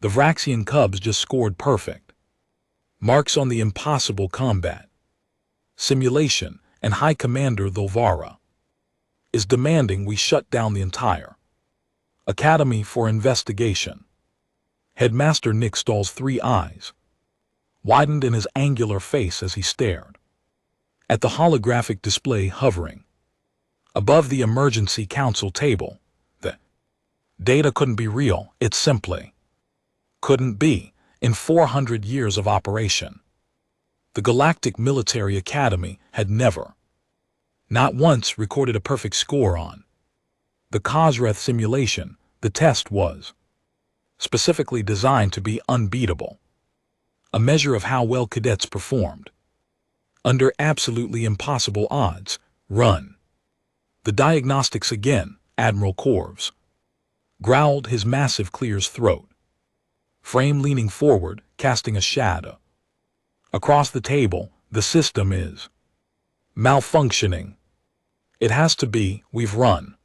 The Vraxian Cubs just scored perfect. Marks on the impossible combat. Simulation, and High Commander Thulvara is demanding we shut down the entire Academy for investigation. Headmaster Nixtal's 3 eyes widened in his angular face as he stared at the holographic display hovering above the emergency council table. The data couldn't be real. It simply couldn't be. In 400 years of operation, the Galactic Military Academy had never, not once, recorded a perfect score on the Kozreth simulation. The test was specifically designed to be unbeatable, a measure of how well cadets performed under absolutely impossible odds. Run the diagnostics again, Admiral Korvs growled, his massive clear's throat frame leaning forward, casting a shadow across the table. The system is malfunctioning. It has to be. We've run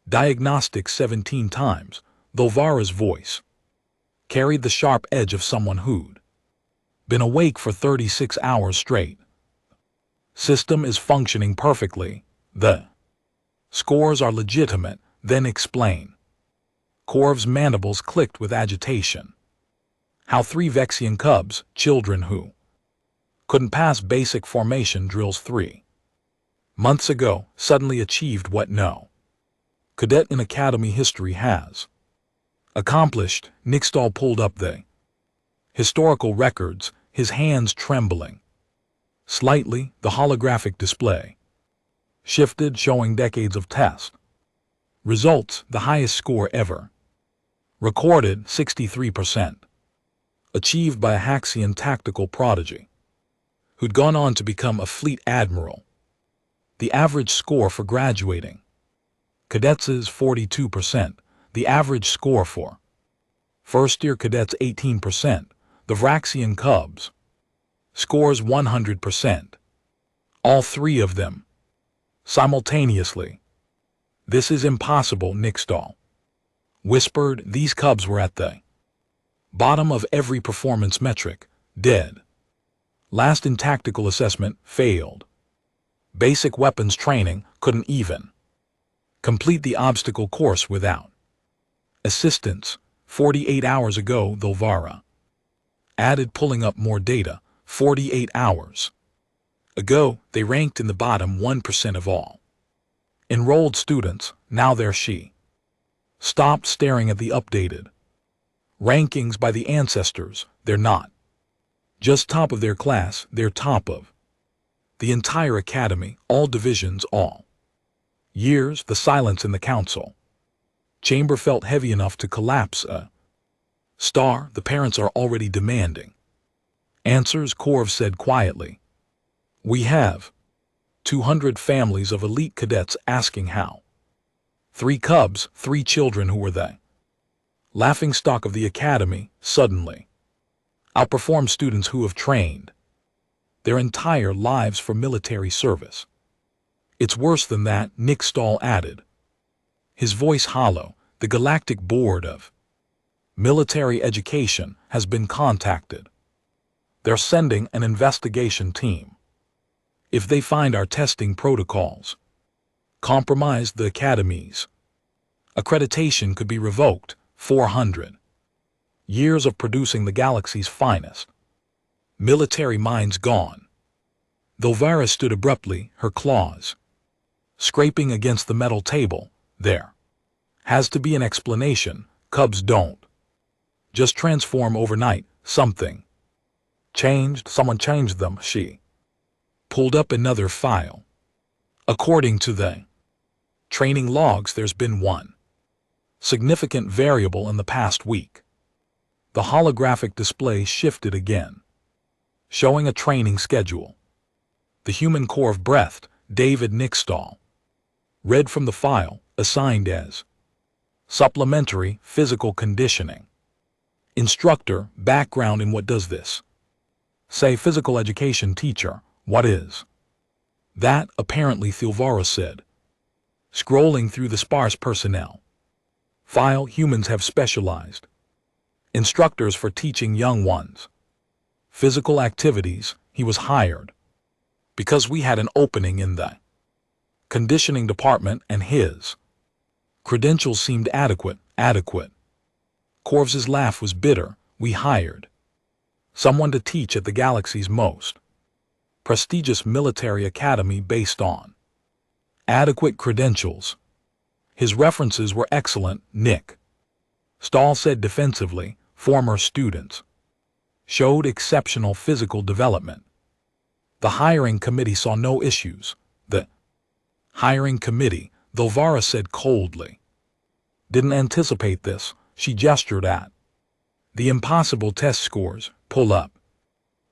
diagnostics 17 times. Thulvara's voice carried the sharp edge of someone who'd been awake for 36 hours straight. System is functioning perfectly. The scores are legitimate. Then explain. Korv's mandibles clicked with agitation. How 3 Vexian Cubs, children who couldn't pass basic formation drills 3 months ago, suddenly achieved what no cadet in Academy history has accomplished. Nixtal pulled up the historical records, his hands trembling slightly. The holographic display shifted, showing decades of test results. The highest score ever recorded, 63%, achieved by a Haxian tactical prodigy who'd gone on to become a fleet admiral. The average score for graduating cadets is 42%. The average score for first-year cadets 18%. The Vraxian Cubs scores 100%. All 3 of them simultaneously. This is impossible, Nixtal whispered. These Cubs were at the bottom of every performance metric, dead last in tactical assessment, failed basic weapons training, couldn't even complete the obstacle course without assistance. 48 hours ago, Thulvara added, pulling up more data. 48 hours ago, they ranked in the bottom 1% of all enrolled students. Now there she stopped, staring at the updated rankings by the ancestors. They're not just top of their class, they're top of the entire academy, all divisions, all years. The silence in the council chamber felt heavy enough to collapse a star. The parents are already demanding answers, Korv said quietly. We have 200 families of elite cadets asking how 3 Cubs, 3 children who were the laughingstock of the academy, suddenly outperform students who have trained their entire lives for military service. It's worse than that, Nixtal added, his voice hollow. The Galactic Board of Military Education has been contacted. They're sending an investigation team. If they find our testing protocols compromised, the Academy's accreditation could be revoked. 400 years of producing the galaxy's finest military minds gone. Thulvara stood abruptly, her claws scraping against the metal table. There has to be an explanation. Cubs don't just transform overnight. Something changed. Someone changed them. She pulled up another file. According to the training logs, there's been one significant variable in the past week. The holographic display shifted again, showing a training schedule. The human Korv breathed. David Nixtal read from the file, assigned as supplementary physical conditioning instructor. Background in what does this say? Physical education teacher. What is that? Apparently, Thulvara said, scrolling through the sparse personnel file. Humans have specialized Instructors for teaching young ones. Physical activities, he was hired. Because we had an opening in the conditioning department and his credentials seemed adequate. Corvus's laugh was bitter. We hired someone to teach at the galaxy's most prestigious military academy based on adequate credentials. His references were excellent, Nick Stahl said defensively. Former students showed exceptional physical development. The hiring committee saw no issues. The hiring committee, Thulvara said coldly, didn't anticipate this. She gestured at the impossible test scores. Pull up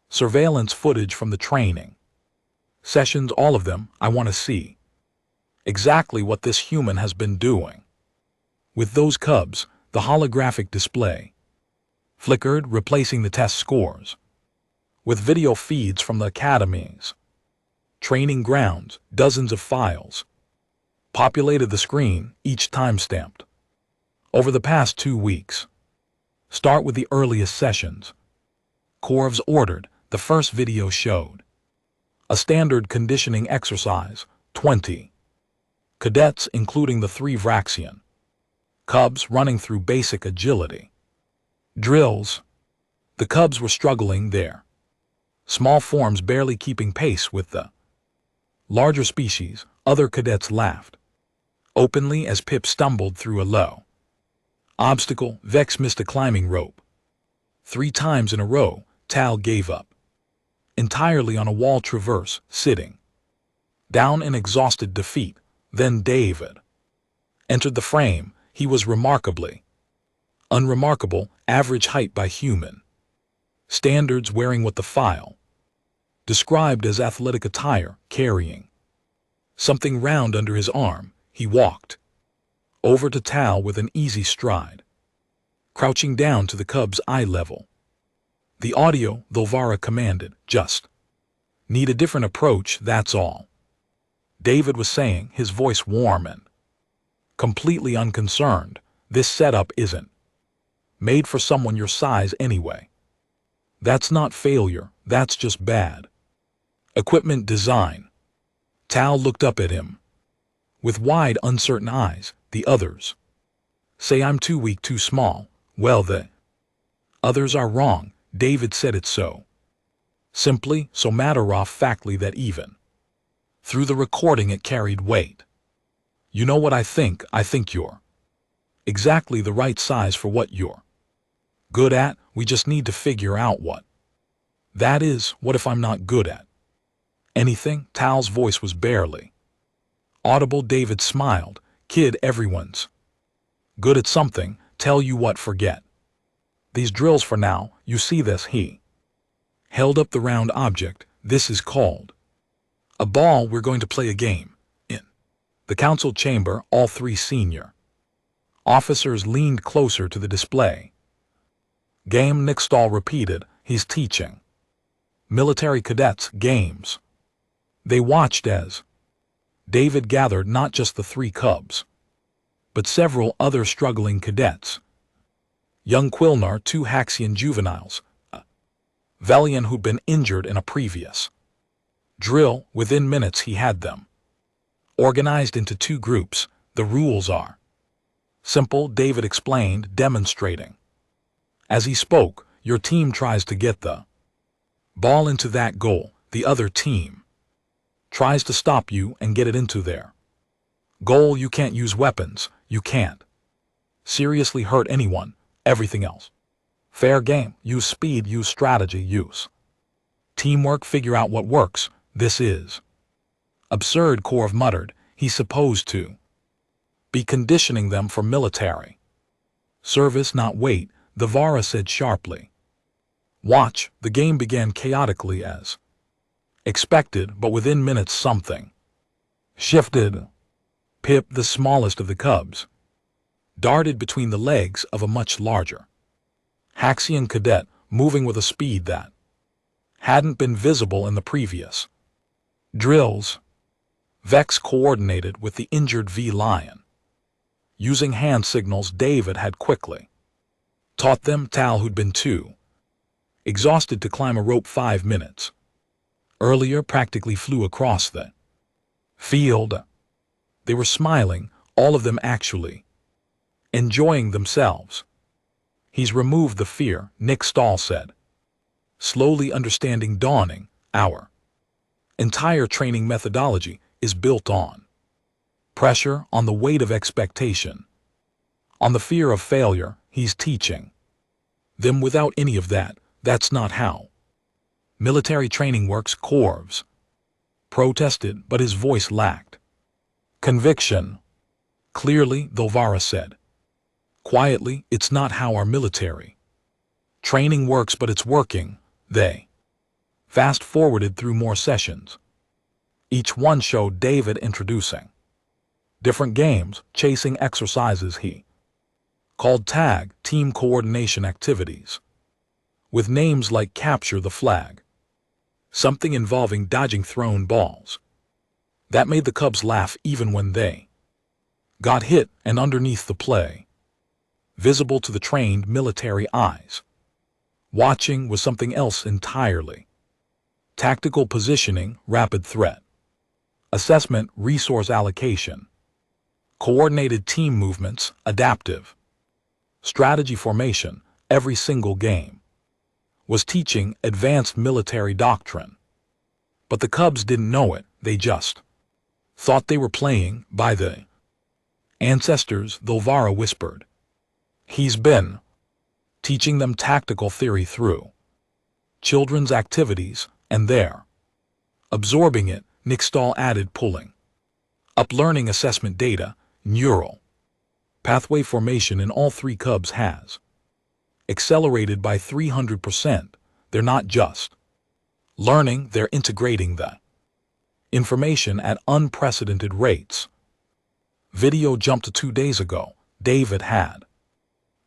surveillance footage from the training sessions, all of them. I want to see exactly what this human has been doing with those cubs. The holographic display flickered, replacing the test scores with video feeds from the academy's training grounds. Dozens of files populated the screen, each time-stamped. Over the past 2 weeks. Start with the earliest sessions. Corvus ordered. The first video showed a standard conditioning exercise. 20 cadets, including the 3 Vraxian cubs, running through basic agility drills. The cubs were struggling there. Small forms barely keeping pace with the larger species. Other cadets laughed openly as Pip stumbled through a low obstacle. Vex missed a climbing rope 3 times in a row. Tal gave up entirely on a wall traverse, sitting down in exhausted defeat. Then David entered the frame. He was remarkably unremarkable, average height by human standards, wearing what the file described as athletic attire, carrying something round under his arm. He walked over to Tal with an easy stride, crouching down to the cub's eye level. The audio, Thulvara commanded, just need a different approach, that's all. David was saying, his voice warm and completely unconcerned. This setup isn't made for someone your size anyway. That's not failure, that's just bad equipment design. Tal looked up at him with wide, uncertain eyes. The others say I'm too weak, too small. Well, the others are wrong. David said it so simply, so matter-of-factly that even through the recording it carried weight. You know what I think? I think you're exactly the right size for what you're good at. We just need to figure out what that is. What if I'm not good at anything? Tal's voice was barely audible. David smiled. Kid, everyone's good at something. Tell you what, forget these drills for now. You see this? He held up the round object. This is called a ball. We're going to play a game. In the council chamber, all 3 senior officers leaned closer to the display. Game, Nick Stahl repeated. He's teaching military cadets games. They watched as David gathered not just the 3 cubs, but several other struggling cadets. Young Quilnar, 2 Haxian juveniles, Velian who'd been injured in a previous drill. Within minutes he had them organized into 2 groups. The rules are simple, David explained, demonstrating. As he spoke, your team tries to get the ball into that goal. The other team tries to stop you and get it into their goal. You can't use weapons. You can't seriously hurt anyone. Everything else fair game. Use speed, use strategy, use teamwork, figure out what works. This is absurd, Corv muttered. He's supposed to be conditioning them for military service, not wait, Thulvara said sharply. Watch. The game began chaotically as expected, but within minutes something shifted. Pip, the smallest of the cubs, darted between the legs of a much larger Haxian cadet, moving with a speed that hadn't been visible in the previous drills. Vex coordinated with the injured V-Lion. Using hand signals, David had quickly Taught them Tal, who'd been too exhausted to climb a rope 5 minutes earlier, practically flew across the field. They were smiling, all of them actually enjoying themselves. He's removed the fear, Nick Stahl said, slowly understanding dawning. Our entire training methodology is built on pressure, on the weight of expectation, on the fear of failure. He's teaching them without any of that. That's not how military training works. Corvs protested, but his voice lacked conviction. Clearly, Dovara said quietly, it's not how our military training works, but it's working. They fast-forwarded through more sessions. Each one showed David introducing different games, chasing exercises he called tag, team coordination activities, with names like capture the flag, something involving dodging thrown balls. That made the Cubs laugh even when they got hit, and underneath the play, visible to the trained military eyes, watching was something else entirely. Tactical positioning, rapid threat assessment, resource allocation, coordinated team movements, adaptive strategy formation. Every single game was teaching advanced military doctrine. But the Cubs didn't know it, they just thought they were playing by the ancestors. Dovara whispered. He's been teaching them tactical theory through children's activities, and they're absorbing it, Nick Stahl added, pulling up learning assessment data. Neural pathway formation in all 3 Cubs has accelerated by 300%. They're not just learning, they're integrating the information at unprecedented rates. Video jumped to 2 days ago. David had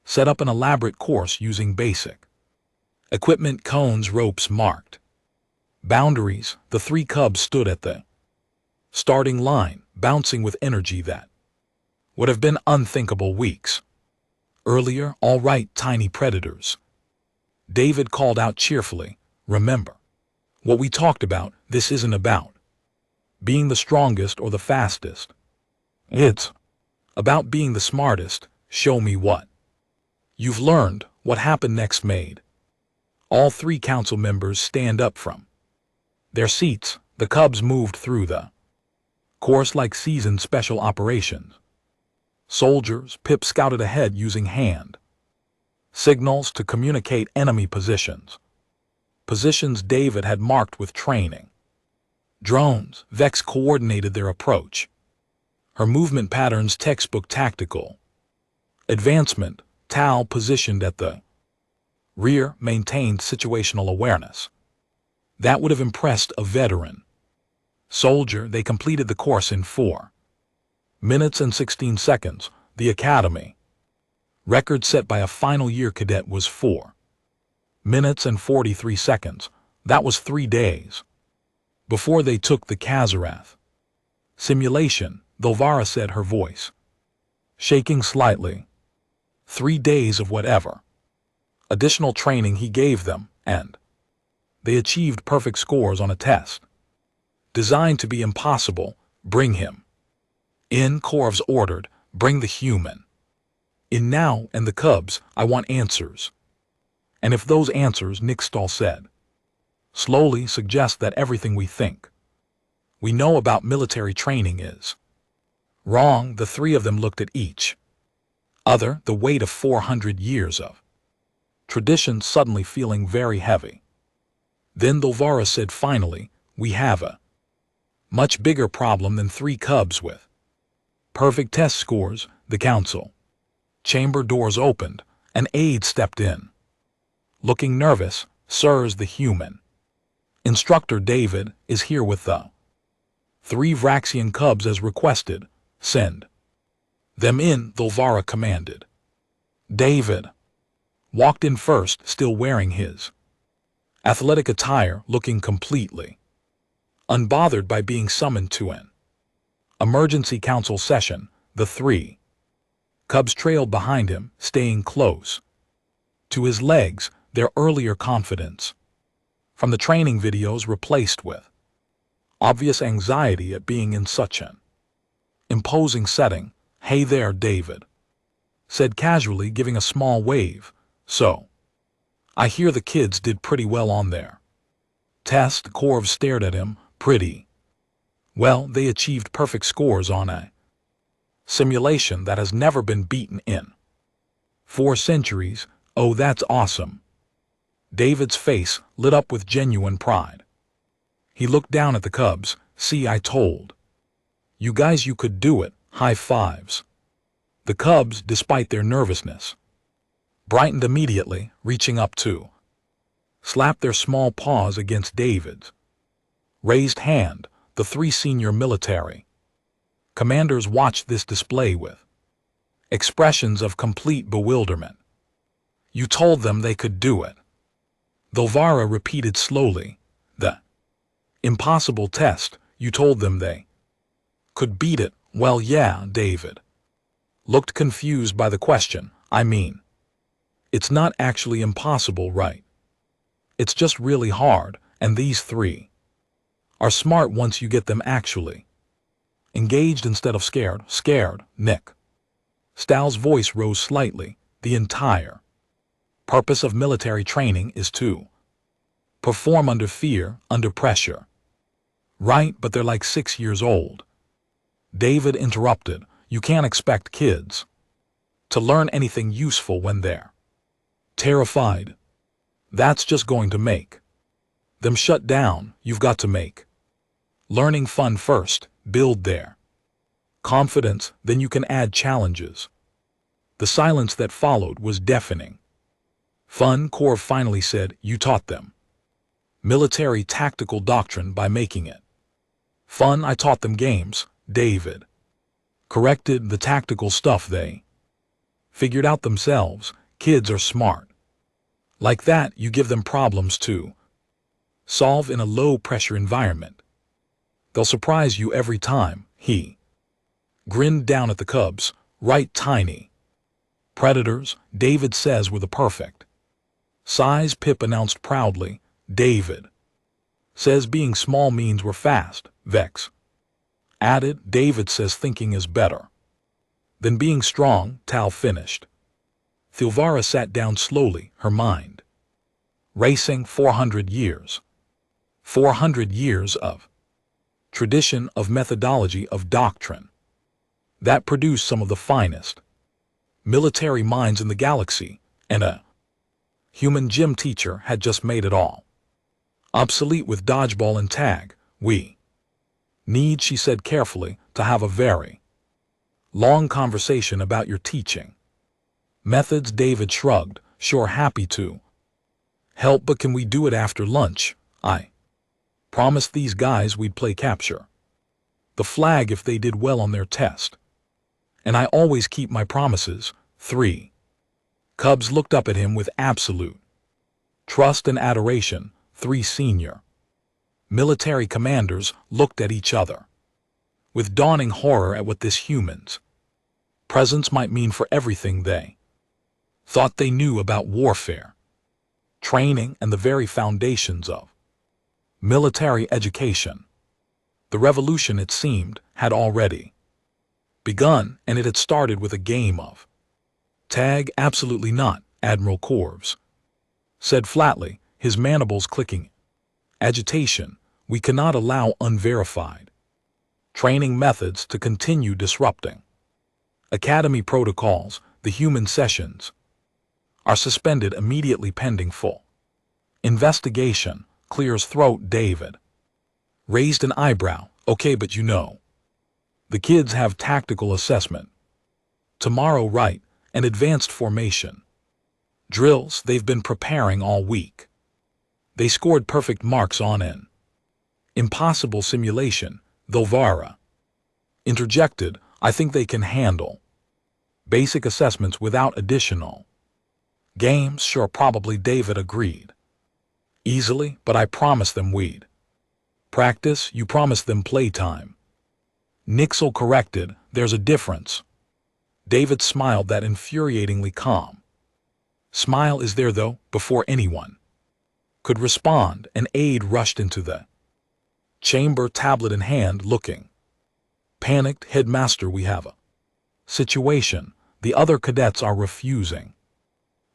set up an elaborate course using basic equipment, cones, ropes, marked boundaries. The 3 Cubs stood at the starting line, bouncing with energy that would have been unthinkable weeks earlier. All right, tiny predators, David called out cheerfully. Remember what we talked about. This isn't about being the strongest or the fastest. It's about being the smartest. Show me what you've learned. What happened next made all 3 council members stand up from their seats. The Cubs moved through the course like seasoned special operations soldiers. Pip scouted ahead using hand signals to communicate enemy positions. Positions David had marked with training drones. Vex coordinated their approach. Her movement patterns, textbook tactical advancement. Tal, positioned at the rear, maintained situational awareness. That would have impressed a veteran soldier. They completed the course in 4 minutes and 16 seconds. The academy record set by a final-year cadet was 4 minutes and 43 seconds. That was 3 days before they took the Kazarath simulation. Dovara said, her voice shaking slightly. 3 days of whatever additional training he gave them, and they achieved perfect scores on a test designed to be impossible. Bring him in, Corvs ordered. Bring the human in now. And the Cubs, I want answers. And if those answers, Nick Stahl said slowly, suggest that everything we think we know about military training is wrong. The 3 of them looked at each other, the weight of 400 years of tradition suddenly feeling very heavy. Then Dovara said finally, we have a much bigger problem than 3 Cubs with perfect test scores. The council chamber doors opened. An aide stepped in, looking nervous. Sirs, the human instructor David is here with the 3 Vraxian Cubs as requested. Send them in, Dovara commanded. David walked in first, still wearing his athletic attire, looking completely unbothered by being summoned to an emergency council session. The 3 Cubs trailed behind him, staying close. To his legs, their earlier confidence. From the training videos replaced with obvious anxiety at being in such an imposing setting. "Hey there, David," said casually, giving a small wave. "So, I hear the kids did pretty well on their test." Corv stared at him. "Pretty well. They achieved perfect scores on a simulation that has never been beaten in 4 centuries. Oh, that's awesome." David's face lit up with genuine pride. He looked down at the Cubs. "See, I told you guys you could do it." High fives. The Cubs, despite their nervousness, brightened immediately, reaching up to slap their small paws against David's raised hand. The 3 senior military commanders watched this display with expressions of complete bewilderment. "You told them they could do it," Dovara repeated slowly. "The impossible test, you told them they could beat it." "Well, yeah." David looked confused by the question. "I mean, it's not actually impossible, right? It's just really hard, and these 3 are smart once you get them actually engaged instead of scared." "Scared, Nick." Stahl's voice rose slightly. "The entire purpose of military training is to perform under fear, under pressure." "Right, but they're like 6 years old." David interrupted. "You can't expect kids to learn anything useful when they're terrified. That's just going to make them shut down. You've got to make learning fun first, build their confidence, then you can add challenges." The silence that followed was deafening. "Fun," Corv finally said. "You taught them military tactical doctrine by making it fun." "I taught them games," David corrected. "The tactical stuff they figured out themselves. Kids are smart like that. You give them problems to solve in a low-pressure environment. They'll surprise you every time." He grinned down at the Cubs. "Right, tiny predators," David says, "were the perfect size." Pip announced proudly. "David says being small means we're fast," Vex added. "David says thinking is better than being strong," Tal finished. Thilvara sat down slowly, her mind racing. 400 years. 400 years of tradition, of methodology, of doctrine that produced some of the finest military minds in the galaxy, and a human gym teacher had just made it all obsolete with dodgeball and tag. "We need," she said carefully, "to have a very long conversation about your teaching methods." David shrugged. "Sure, happy to help, but can we do it after lunch? I promised these guys we'd play capture the flag if they did well on their test, and I always keep my promises." 3 Cubs looked up at him with absolute trust and adoration. 3 senior military commanders looked at each other with dawning horror at what this human's presence might mean for everything they thought they knew about warfare, training, and the very foundations of military education. The revolution, it seemed, had already begun, and it had started with a game of tag. "Absolutely not," Admiral Corvs said flatly, his mandibles clicking. "Agitation. We cannot allow unverified training methods to continue disrupting academy protocols. The human sessions are suspended immediately pending full investigation." Clear's throat. David raised an eyebrow. "Okay, but you know, the kids have tactical assessment tomorrow, right? And advanced formation drills they've been preparing all week. They scored perfect marks on an impossible simulation." Dovara interjected. "I think they can handle basic assessments without additional games." "Sure, probably," David agreed. "Easily, but I promised them we'd practice." "You promised them playtime," Nixel corrected. "There's a difference." David smiled, that infuriatingly calm Smile is there, though, before anyone could respond. An aide rushed into the chamber, tablet in hand, looking panicked. Headmaster, we have a situation. The other cadets are refusing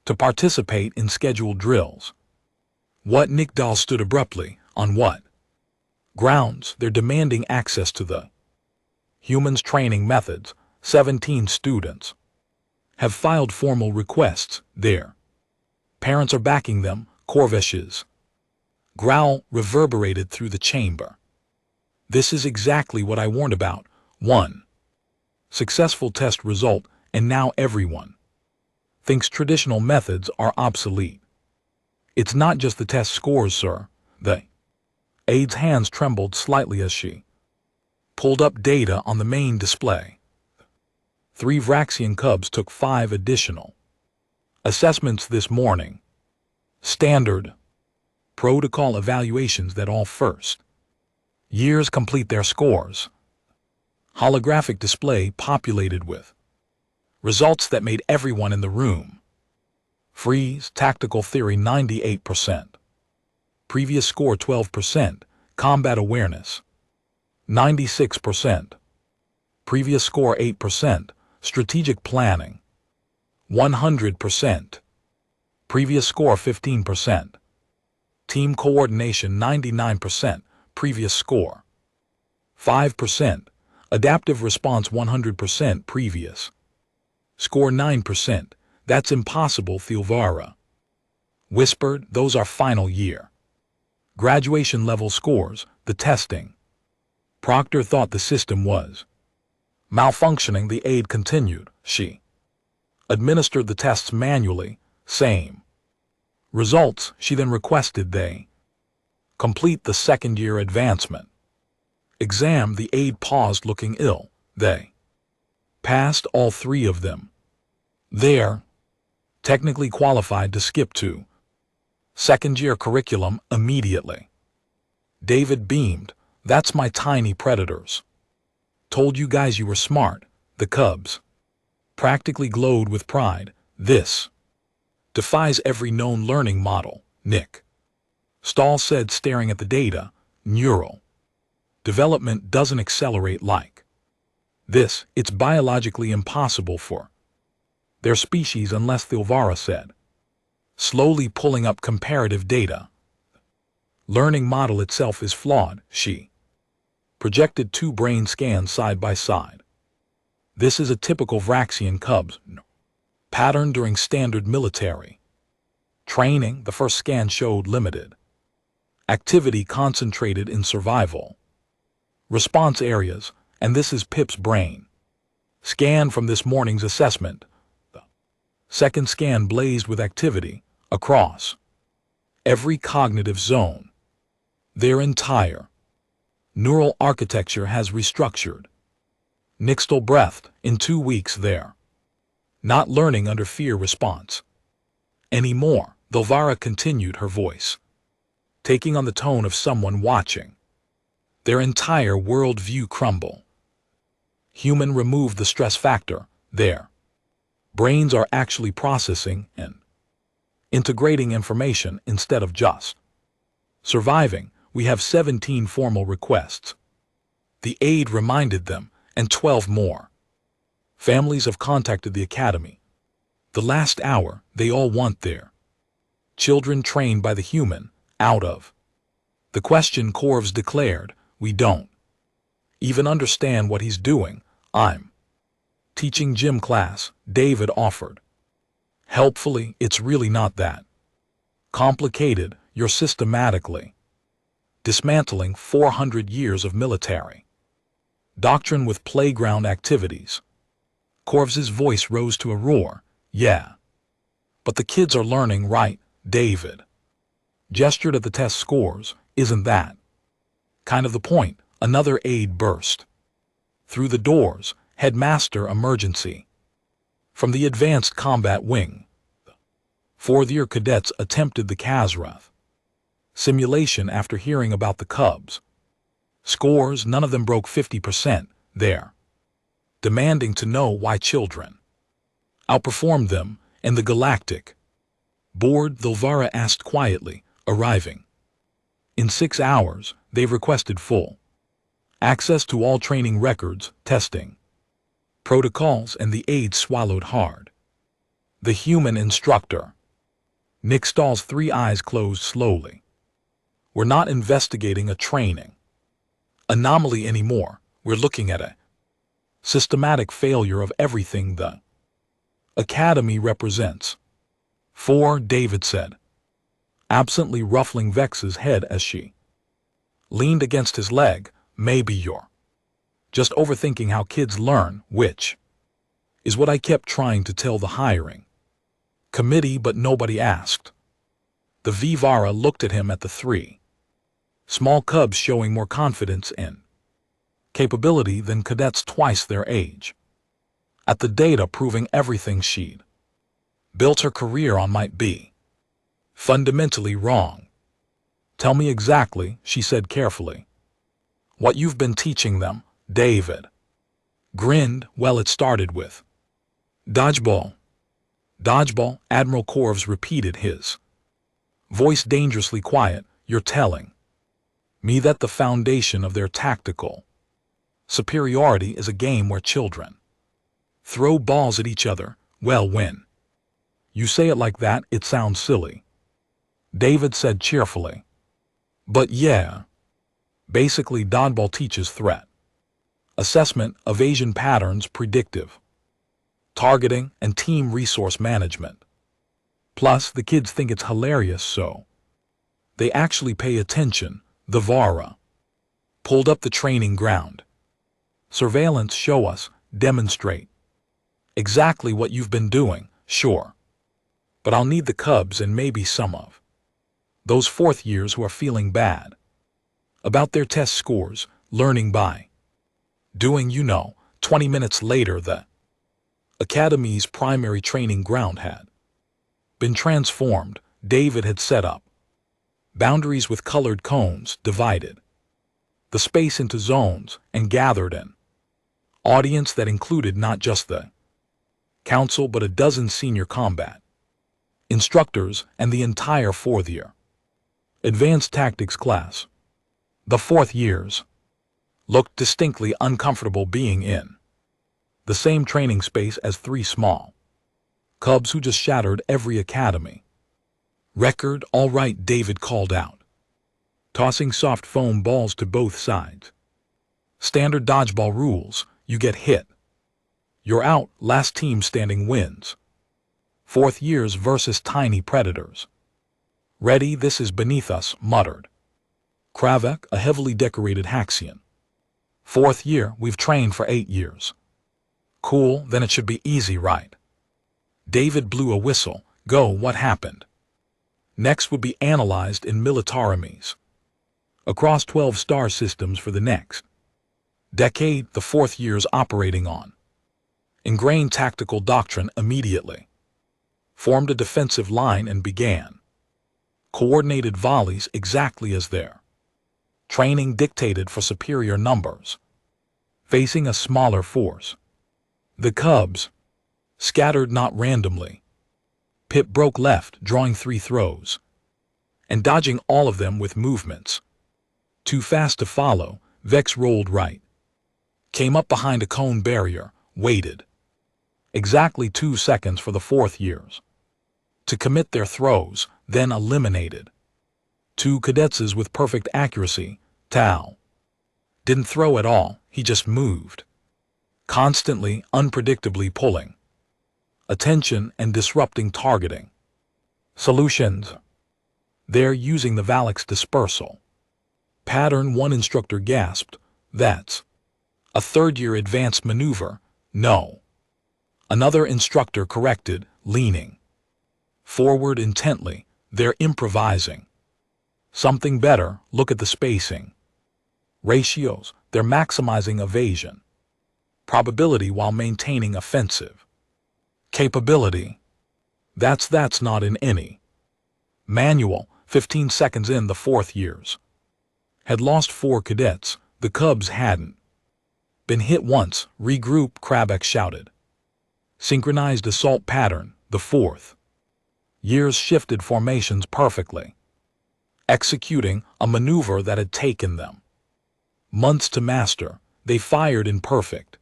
to participate in scheduled drills. What? Nick Dahl stood abruptly. On what grounds? They're demanding access to the humans training methods. 17 students have filed formal requests. Their parents are backing them. Corvish's growl reverberated through the chamber. This is exactly what I warned about. One successful test result, and now everyone thinks traditional methods are obsolete. It's not just the test scores, sir. The aide's hands trembled slightly as she pulled up data on the main display. 3 Vraxian cubs took 5 additional assessments this morning. Standard protocol evaluations that all first years complete their scores. Holographic display populated with results that made everyone in the room freeze. Tactical theory 98%. Previous score 12%. Combat awareness 96%. Previous score 8%. Strategic planning 100%. Previous score 15%. Team coordination 99%. Previous score 5%. Adaptive response 100%. Previous score 9%. That's impossible, Thilvara whispered. Those are final year graduation level scores. The testing. Proctor thought the system was malfunctioning. The aide continued. She administered the tests manually. Same results. She then requested they complete the second-year advancement exam. The aide paused, looking ill. They passed all 3 of them. They're technically qualified to skip to second-year curriculum immediately. David beamed. That's my tiny predators. Told you guys you were smart. The cubs practically glowed with pride. This defies every known learning model, Nick Stahl said, staring at the data. Neural development doesn't accelerate like this. It's biologically impossible for their species unless, Thilvara said, slowly pulling up comparative data. Learning model itself is flawed. She projected 2 brain scans side by side. This is a typical Vraxian cubs pattern during standard military training. The first scan showed limited activity concentrated in survival response areas, and this is Pip's brain scan from this morning's assessment. The second scan blazed with activity across every cognitive zone. Their entire neural architecture has restructured. Nixtal breathed. In 2 weeks they're not learning under fear response anymore. Thilvara continued, her voice taking on the tone of someone watching their entire worldview crumble. Human removed the stress factor. Their brains are actually processing and integrating information instead of just surviving. We have 17 formal requests, the aide reminded them, and 12 more. Families have contacted the academy. The last hour, they all want their children trained by the human out of the question. Corvs declared, we don't even understand what he's doing. I'm teaching gym class, David offered. Helpfully, it's really not that complicated. You're systematically dismantling 400 years of military doctrine with playground activities. Corvs's voice rose to a roar. Yeah. But the kids are learning, right? David gestured at the test scores. Isn't that kind of the point? Another aide burst through the doors. Headmaster, emergency from the Advanced Combat Wing. 4th-year cadets attempted the Kazrath simulation after hearing about the cubs. Scores, none of them broke 50%. They're demanding to know why children outperformed them and the galactic Bored, Thilvara asked quietly, arriving. In 6 hours, they've requested full access to all training records, testing protocols, and the aides swallowed hard. The human instructor. Nick Stahl's 3 eyes closed slowly. We're not investigating a training anomaly anymore. We're looking at a systematic failure of everything the Academy represents. 4, David said, absently ruffling Vex's head as she leaned against his leg. Maybe you're just overthinking how kids learn, which is what I kept trying to tell the hiring committee, but nobody asked. The Vivara looked at him at the 3 small cubs, showing more confidence in capability than cadets twice their age. At the data proving everything she'd built her career on might be fundamentally wrong. Tell me exactly, she said carefully, what you've been teaching them. David grinned. Well, it started with dodgeball. Dodgeball, Admiral Corvus repeated, his voice dangerously quiet. You're telling me that the foundation of their tactical superiority is a game where children throw balls at each other? Well, when you say it like that, it sounds silly, David said cheerfully. But yeah, basically dodgeball teaches threat assessment, evasion patterns, predictive targeting, and team resource management. Plus, the kids think it's hilarious, so they actually pay attention. The Vara pulled up the training ground. Surveillance, show us, demonstrate exactly what you've been doing. Sure, but I'll need the cubs and maybe some of those 4th years who are feeling bad about their test scores, learning by doing. 20 minutes later, the Academy's primary training ground had been transformed. David had set up boundaries with colored cones, divided the space into zones, and gathered an audience that included not just the council but a dozen senior combat instructors and the entire 4th year advanced tactics class. The 4th years looked distinctly uncomfortable being in the same training space as 3 small cubs who just shattered every academy record. All right, David called out, tossing soft foam balls to both sides. Standard dodgeball rules: you get hit, you're out, last team standing wins. 4th years versus tiny predators. Ready? This is beneath us, muttered Kravek, a heavily decorated Haxian. 4th year, we've trained for 8 years. Cool, then it should be easy, right? David blew a whistle. Go. What happened next would be analyzed in Militarities across 12 star systems for the next decade. The 4th years operating on ingrained tactical doctrine immediately formed a defensive line and began coordinated volleys exactly as their training dictated for superior numbers facing a smaller force. The cubs scattered not randomly. Pip broke left, drawing 3 throws and dodging all of them with movements too fast to follow. Vex rolled right, came up behind a cone barrier, waited exactly 2 seconds for the 4th years to commit their throws, then eliminated 2 cadets with perfect accuracy. Tao didn't throw at all, he just moved, constantly, unpredictably pulling attention and disrupting targeting solutions. They're using the Valix dispersal pattern. One instructor gasped. That's a 3rd year advanced maneuver. No. Another instructor corrected, leaning forward intently. They're improvising something better. Look at the spacing ratios. They're maximizing evasion probability while maintaining offensive capability. That's not in any manual. 15 seconds in, the 4th years had lost 4 cadets. The cubs hadn't been hit once. Regroup, Kravek shouted. Synchronized assault pattern. The 4th Years shifted formations perfectly, executing a maneuver that had taken them months to master. They fired in perfect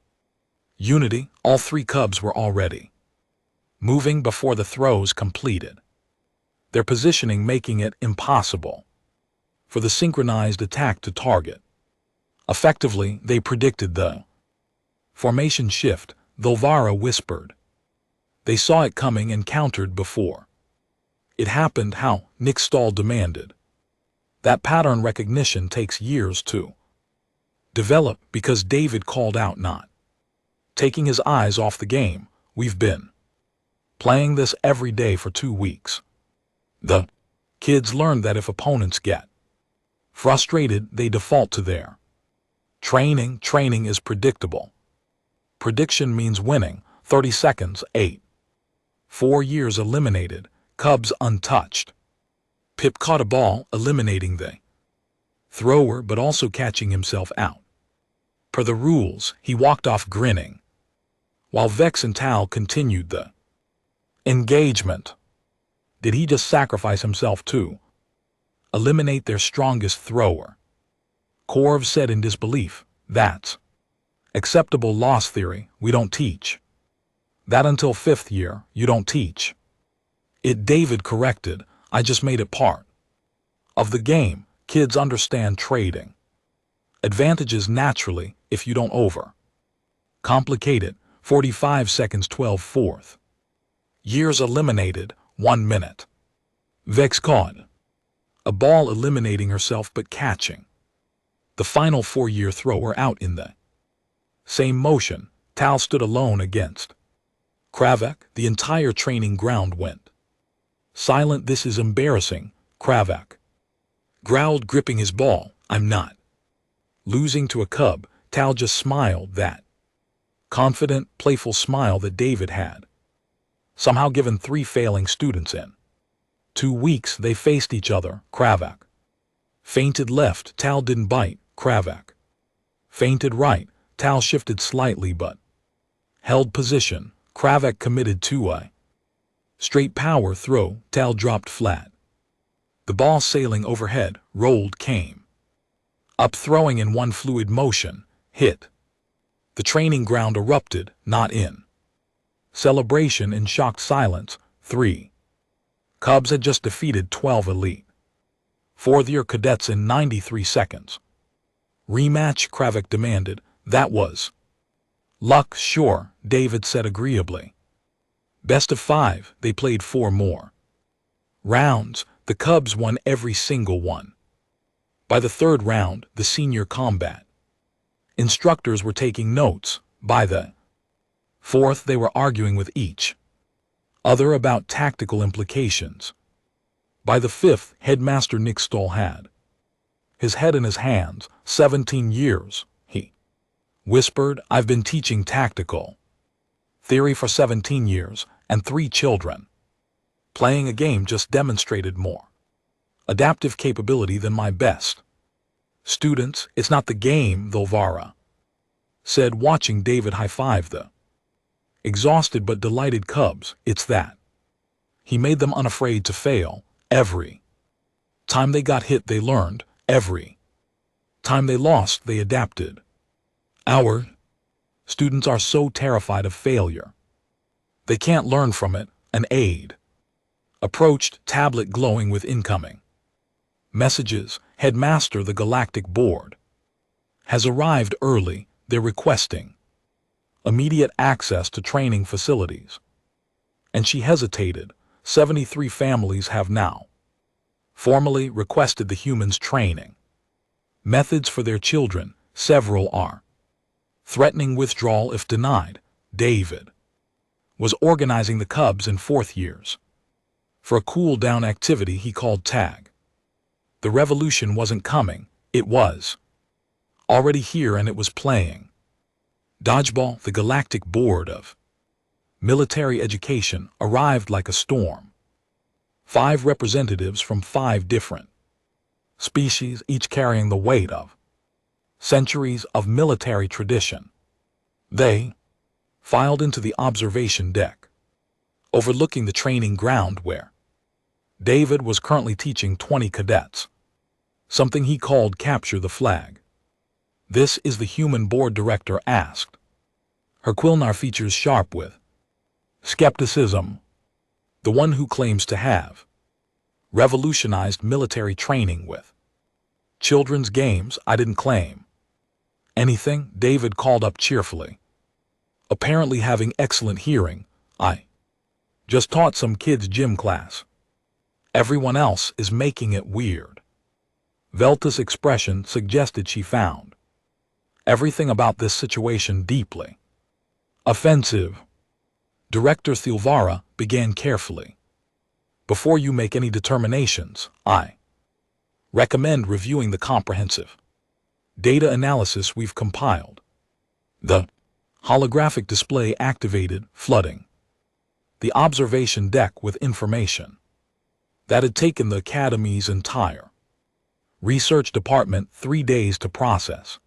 unity. All three cubs were already moving before the throws completed, their positioning making it impossible for the synchronized attack to target. Effectively, they predicted the formation shift, though Vara whispered. They saw it coming and countered before it happened. How Nick Stahl demanded. That pattern recognition takes years to develop because David called out, not taking his eyes off the game. We've been playing this every day for 2 weeks. The kids learned that if opponents get frustrated, they default to their training. Training is predictable. Prediction means winning. 30 seconds, 8. 4 years eliminated, Cubs untouched. Pip caught a ball, eliminating the thrower but also catching himself out. Per the rules, he walked off grinning, while Vex and Tal continued the engagement. Did he just sacrifice himself to eliminate their strongest thrower? Corv said in disbelief. That's acceptable loss theory. We don't teach that until 5th year. You don't teach it, David corrected. I just made it part of the game. Kids understand trading advantages naturally if you don't over complicate it. 45 seconds, 12/4 years eliminated, 1 minute. Vex caught a ball, eliminating herself but catching the final 4-year thrower out in the same motion. Tal stood alone against Kravak. The entire training ground went silent. This is embarrassing, Kravak growled, gripping his ball. I'm not losing to a cub. Tal just smiled, that confident, playful smile that David had somehow given 3 failing students in 2 weeks. They faced each other. Kravak feinted left. Tal didn't bite. Kravak feinted right. Tal shifted slightly but held position. Kravak committed to a straight power throw. Tal dropped flat. The ball, sailing overhead, rolled, came up, throwing in one fluid motion, hit the training ground, erupted, not in celebration, in shocked silence. 3 Cubs had just defeated 12 elite 4th-year cadets in 93 seconds. Rematch, Kravak demanded. That was luck. Sure, David said agreeably. Best of 5. They played 4 more rounds. The Cubs won every single one. By the 3rd round, the senior combat instructors were taking notes. By the 4th, they were arguing with each other about tactical implications. By the 5th, Headmaster Nick Stahl had his head in his hands. 17 years, he whispered. I've been teaching tactical theory for 17 years, and 3 children. Playing a game just demonstrated more adaptive capability than my best students. It's not the game, though, Vara said, watching David high-five the exhausted but delighted Cubs. It's that he made them unafraid to fail. Every time they got hit, they learned. Every time they lost, they adapted. Our students are so terrified of failure, they can't learn from it. An aide approached, tablet glowing with incoming messages. Headmaster, the Galactic Board has arrived early. They're requesting immediate access to training facilities. And she hesitated. 73 families have now formally requested the humans' training methods for their children. Several are threatening withdrawal if denied. David was organizing the Cubs in 4th years for a cool-down activity he called tag. The revolution wasn't coming. It was already here, and it was playing dodgeball. The Galactic Board of Military Education arrived like a storm. 5 representatives from 5 different species, each carrying the weight of centuries of military tradition. They filed into the observation deck, overlooking the training ground where David was currently teaching 20 cadets, something he called Capture the Flag. This is the human board director asked. Her Quilnar features sharp with skepticism. The one who claims to have revolutionized military training with children's games. I didn't claim anything, David called up cheerfully. Apparently having excellent hearing, I just taught some kids gym class. Everyone else is making it weird. Velta's expression suggested she found everything about this situation deeply offensive. Director Thilvara began carefully. Before you make any determinations, I recommend reviewing the comprehensive data analysis we've compiled. The holographic display activated, flooding the observation deck with information that had taken the Academy's entire research department 3 days to process.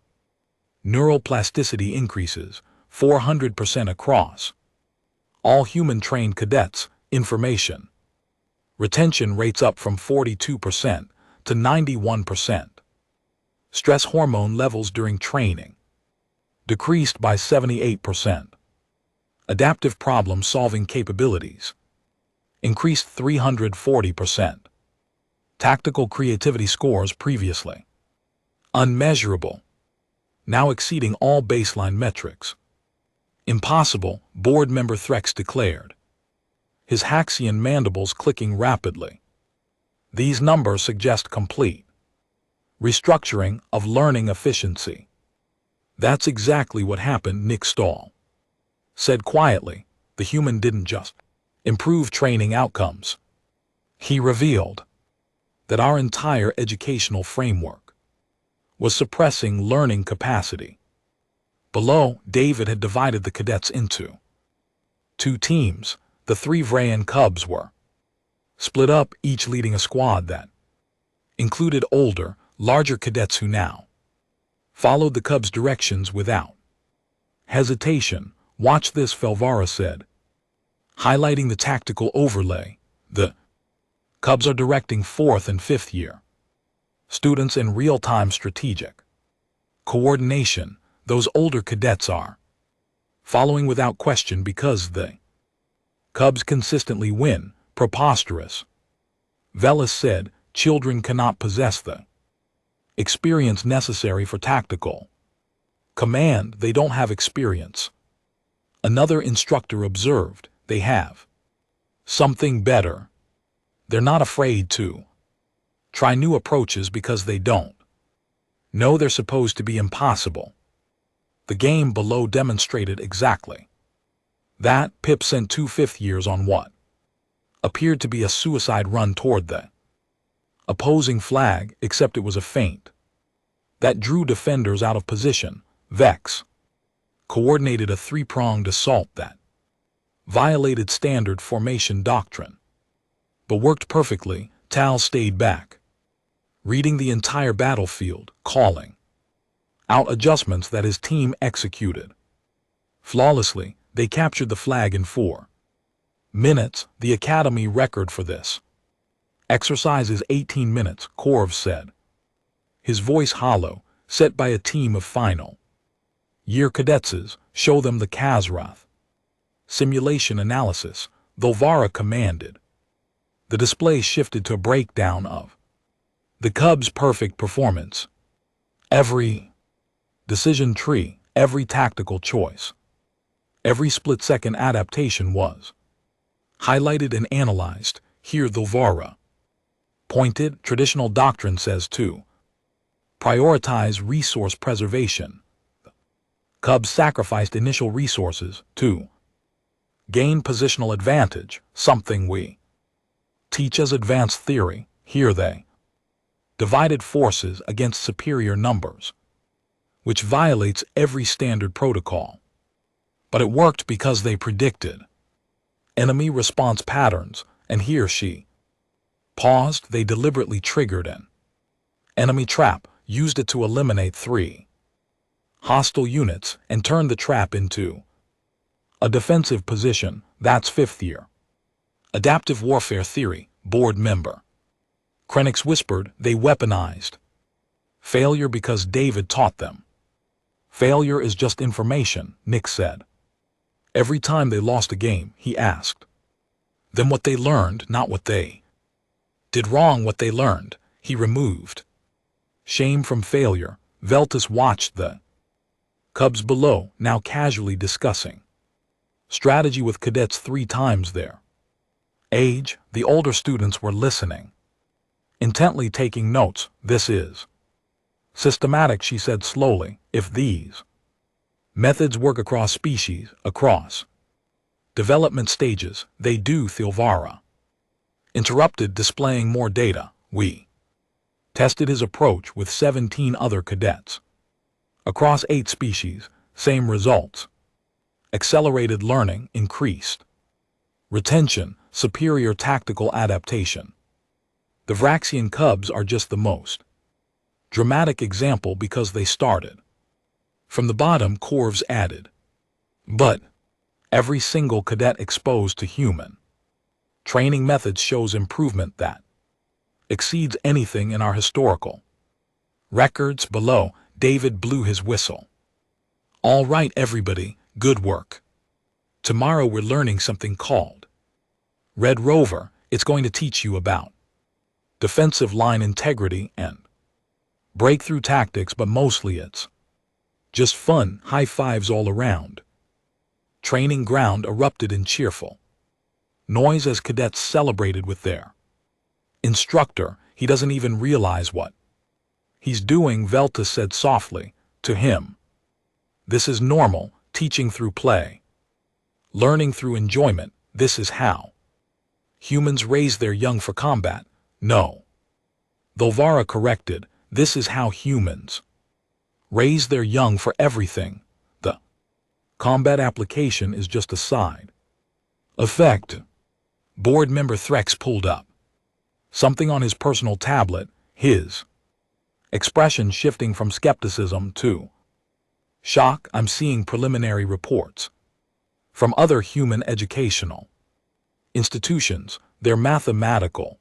Neuroplasticity increases 400% across all human-trained cadets. Information retention rates up from 42% to 91%. Stress hormone levels during training decreased by 78%. Adaptive problem-solving capabilities increased 340%. Tactical creativity scores previously unmeasurable, now exceeding all baseline metrics. Impossible, board member Threx declared, his Haxian mandibles clicking rapidly. These numbers suggest complete restructuring of learning efficiency. That's exactly what happened, Nick Stahl said quietly. The human didn't just improve training outcomes. He revealed that our entire educational framework was suppressing learning capacity. Below, David had divided the cadets into 2 teams. The 3 Vrayan Cubs were split up, each leading a squad that included older, larger cadets who now followed the Cubs' directions without hesitation. Watch this, Thilvara said, highlighting the tactical overlay. The Cubs are directing 4th and 5th year students in real-time strategic coordination. Those older cadets are following without question because the Cubs consistently win. Preposterous, Velas said. Children cannot possess the experience necessary for tactical command. They don't have experience. Another instructor observed. They have something better. They're not afraid to try new approaches because they don't know they're supposed to be impossible. The game below demonstrated exactly that. Pip sent 2 5th years on what appeared to be a suicide run toward the opposing flag, except it was a feint that drew defenders out of position. Vex coordinated a 3-pronged assault that violated standard formation doctrine, but worked perfectly. Tal stayed back, reading the entire battlefield, calling out adjustments that his team executed flawlessly. They captured the flag in 4 minutes, the Academy record for this exercise is 18 minutes, Korv said, his voice hollow, set by a team of final year cadets. Show them the Kazrath simulation analysis, Thilvara commanded. The display shifted to a breakdown of the Cubs' perfect performance. Every decision tree, every tactical choice, every split-second adaptation was highlighted and analyzed. Here Thilvara pointed. Traditional doctrine says to prioritize resource preservation. Cubs sacrificed initial resources to gain positional advantage, something we teach as advanced theory. Here they divided forces against superior numbers, which violates every standard protocol. But it worked because they predicted enemy response patterns, and here she paused. They deliberately triggered an enemy trap, used it to eliminate 3 hostile units, and turned the trap into a defensive position. That's 5th year adaptive warfare theory. board member. Krennic whispered, they weaponized. Failure because David taught them. Failure is just information, Nick said. Every time they lost a game, he asked. Then what they learned, not what they did wrong, what they learned, he removed. Shame from failure. Veltus watched the Cubs below, now casually discussing strategy with cadets 3 times their age. The older students were listening, intently taking notes. This is systematic, she said slowly. If these methods work across species, across development stages, they do. Thilvara interrupted, displaying more data. We tested his approach with 17 other cadets. Across 8 species, same results. Accelerated learning, increased retention, superior tactical adaptation. The Vraxian Cubs are just the most dramatic example because they started from the bottom, Corvus added. But every single cadet exposed to human training methods shows improvement that exceeds anything in our historical records. Below, David blew his whistle. All right, everybody, good work. Tomorrow we're learning something called Red Rover. It's going to teach you about defensive line integrity and breakthrough tactics, but mostly it's just fun. High fives all around. Training ground erupted in cheerful noise as cadets celebrated with their instructor. He doesn't even realize what he's doing, Veltus said softly to him. This is normal, teaching through play, learning through enjoyment. This is how humans raise their young for combat. No. Thilvara corrected, this is how humans raise their young for everything. The combat application is just a side effect. Board member Threx pulled up something on his personal tablet, his expression shifting from skepticism to shock. I'm seeing preliminary reports from other human educational institutions. Their mathematical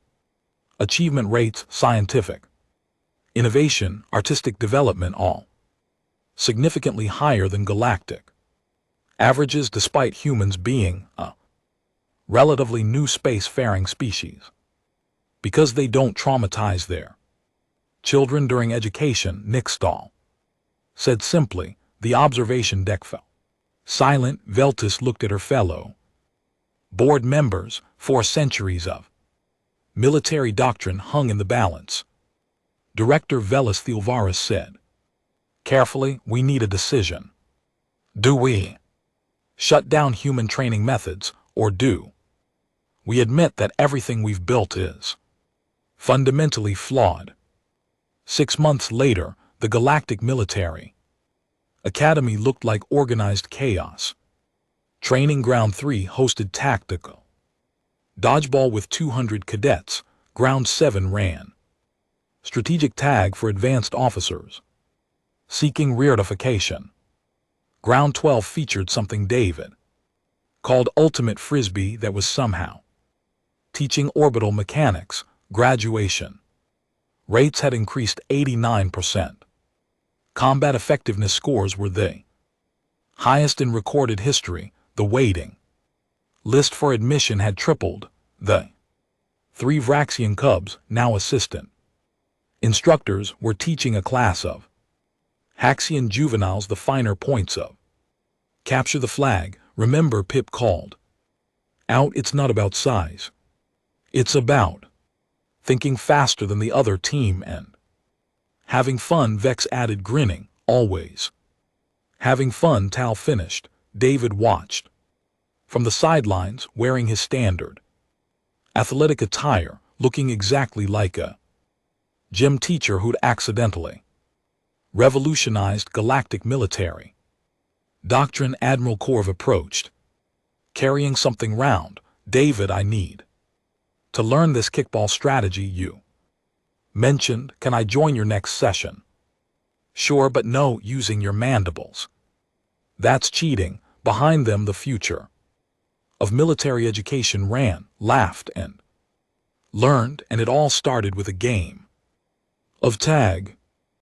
achievement rates, scientific innovation, artistic development, all significantly higher than galactic averages, despite humans being a relatively new space-faring species. Because they don't traumatize their children during education, Nick Stahl said simply. The observation deck fell silent. Veltus looked at her fellow board members. 4 centuries of military doctrine hung in the balance. Director Velis Thilvara said carefully, we need a decision. Do we shut down human training methods, or do we admit that everything we've built is fundamentally flawed? 6 months later, the Galactic Military Academy looked like organized chaos. Training Ground 3 hosted tactical dodgeball with 200 cadets. Ground 7 ran strategic tag for advanced officers seeking reartification. Ground 12 featured something David called ultimate frisbee that was somehow teaching orbital mechanics. Graduation rates had increased 89%. Combat effectiveness scores were the highest in recorded history. The waiting list for admission had tripled. The 3 Vraxian Cubs, now assistant instructors, were teaching a class of Haxian juveniles the finer points of capture the flag. Remember, Pip called out, it's not about size. It's about thinking faster than the other team and having fun. Vex added, grinning. Always having fun, Tal finished. David watched from the sidelines, wearing his standard athletic attire, looking exactly like a gym teacher who'd accidentally revolutionized galactic military doctrine. Admiral Corv approached, carrying something round. David, I need to learn this kickball strategy you mentioned. Can I join your next session? Sure, but no using your mandibles. That's cheating. Behind them, the future of military education ran, laughed, and learned, and it all started with a game of tag.